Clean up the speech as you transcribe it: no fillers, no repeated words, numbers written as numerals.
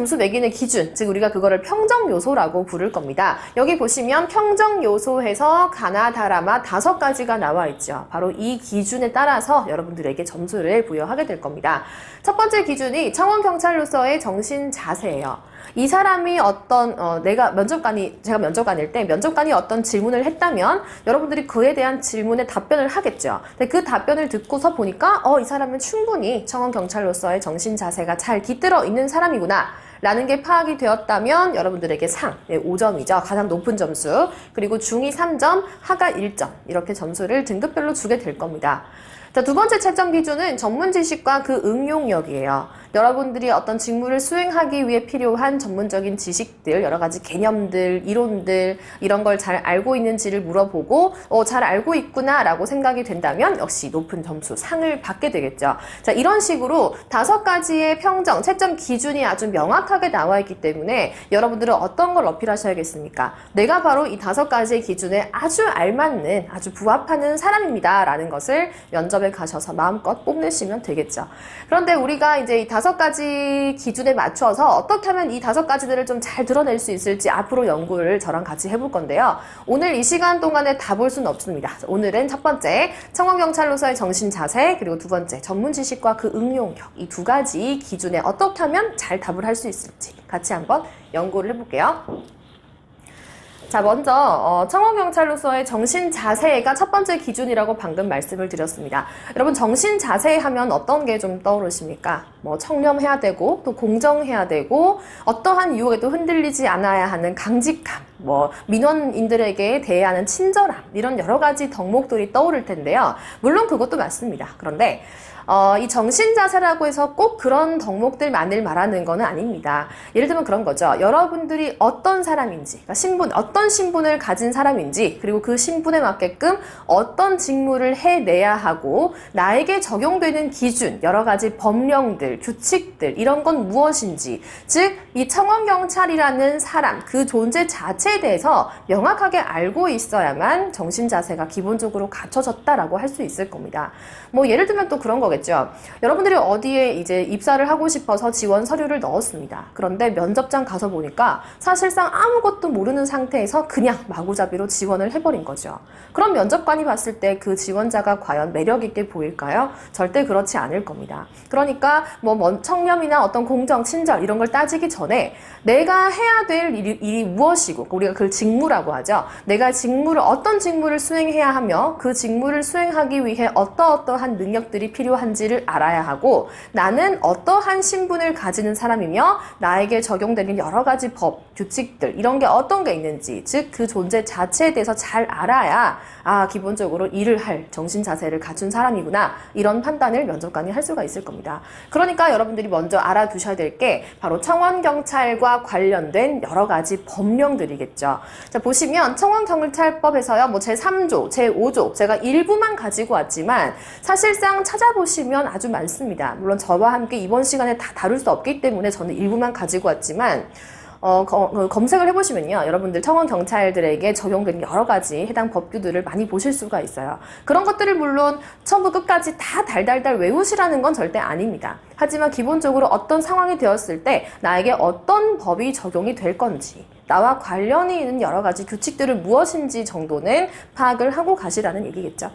점수 매기는 기준, 즉 우리가 그거를 평정 요소라고 부를 겁니다. 여기 보시면 평정 요소에서 가나, 다라마 5가지가 나와 있죠. 바로 이 기준에 따라서 여러분들에게 점수를 부여하게 될 겁니다. 첫 번째 기준이 청원경찰로서의 정신 자세예요. 이 사람이 제가 면접관일 때 면접관이 어떤 질문을 했다면 여러분들이 그에 대한 질문에 답변을 하겠죠. 근데 그 답변을 듣고서 보니까 이 사람은 충분히 청원경찰로서의 정신 자세가 잘 깃들어 있는 사람이구나 라는 게 파악이 되었다면 여러분들에게 5점이죠. 가장 높은 점수. 그리고 중위 3점, 하가 1점 이렇게 점수를 등급별로 주게 될 겁니다. 자, 두 번째 채점 기준은 전문 지식과 그 응용력이에요. 여러분들이 어떤 직무를 수행하기 위해 필요한 전문적인 지식들, 여러 가지 개념들, 이론들 이런 걸 잘 알고 있는지를 물어보고 잘 알고 있구나 라고 생각이 된다면 역시 높은 점수, 상을 받게 되겠죠. 자, 이런 식으로 5가지의 평정, 채점 기준이 아주 명확하게 나와 있기 때문에 여러분들은 어떤 걸 어필하셔야겠습니까? 내가 바로 이 5가지의 기준에 아주 알맞는, 아주 부합하는 사람입니다 라는 것을 면접에 가셔서 마음껏 뽐내시면 되겠죠. 그런데 우리가 이제 이 5가지 기준에 맞춰서 어떻게 하면 이 5가지들을 좀 잘 드러낼 수 있을지 앞으로 연구를 저랑 같이 해볼 건데요. 오늘 이 시간 동안에 다 볼 수는 없습니다. 오늘은 첫 번째, 청원경찰로서의 정신 자세, 그리고 두 번째, 전문 지식과 그 응용력, 이 2가지 기준에 어떻게 하면 잘 답을 할 수 있을지 같이 한번 연구를 해볼게요. 자, 먼저 청원경찰로서의 정신 자세가 첫 번째 기준이라고 방금 말씀을 드렸습니다. 여러분, 정신 자세 하면 어떤 게 좀 떠오르십니까? 청렴해야 되고 또 공정해야 되고 어떠한 유혹에도 흔들리지 않아야 하는 강직함, 민원인들에게 대하는 친절함, 이런 여러 가지 덕목들이 떠오를 텐데요. 물론 그것도 맞습니다. 그런데 이 정신자세라고 해서 꼭 그런 덕목들만을 말하는 거는 아닙니다. 예를 들면 그런 거죠. 여러분들이 어떤 사람인지, 그러니까 어떤 신분을 가진 사람인지, 그리고 그 신분에 맞게끔 어떤 직무를 해내야 하고 나에게 적용되는 기준, 여러 가지 법령들, 규칙들, 이런 건 무엇인지, 즉 이 청원경찰이라는 사람, 그 존재 자체에 대해서 명확하게 알고 있어야만 정신자세가 기본적으로 갖춰졌다라고 할 수 있을 겁니다. 예를 들면 또 그런 거겠죠. 여러분들이 어디에 이제 입사를 하고 싶어서 지원 서류를 넣었습니다. 그런데 면접장 가서 보니까 사실상 아무것도 모르는 상태에서 그냥 마구잡이로 지원을 해버린 거죠. 그럼 면접관이 봤을 때 그 지원자가 과연 매력 있게 보일까요? 절대 그렇지 않을 겁니다. 그러니까 청렴이나 어떤 공정, 친절 이런 걸 따지기 전에 내가 해야 될 일이 무엇이고, 우리가 그걸 직무라고 하죠. 내가 어떤 직무를 수행해야 하며 그 직무를 수행하기 위해 어떠한 능력들이 필요한지를 알아야 하고, 나는 어떠한 신분을 가지는 사람이며 나에게 적용되는 여러 가지 법, 규칙들 이런 게 어떤 게 있는지, 즉 그 존재 자체에 대해서 잘 알아야 기본적으로 일을 할 정신 자세를 갖춘 사람이구나, 이런 판단을 면접관이 할 수가 있을 겁니다. 그러니까 여러분들이 먼저 알아두셔야 될 게 바로 청원경찰과 관련된 여러 가지 법령들이겠죠. 자, 보시면 청원경찰법에서요, 제3조, 제5조, 제가 일부만 가지고 왔지만 사실상 찾아보시면 아주 많습니다. 물론 저와 함께 이번 시간에 다 다룰 수 없기 때문에 저는 일부만 가지고 왔지만 검색을 해보시면요, 여러분들 청원경찰들에게 적용된 여러 가지 해당 법규들을 많이 보실 수가 있어요. 그런 것들을 물론 처음부터 끝까지 다 달달달 외우시라는 건 절대 아닙니다. 하지만 기본적으로 어떤 상황이 되었을 때 나에게 어떤 법이 적용이 될 건지, 나와 관련이 있는 여러 가지 규칙들은 무엇인지 정도는 파악을 하고 가시라는 얘기겠죠.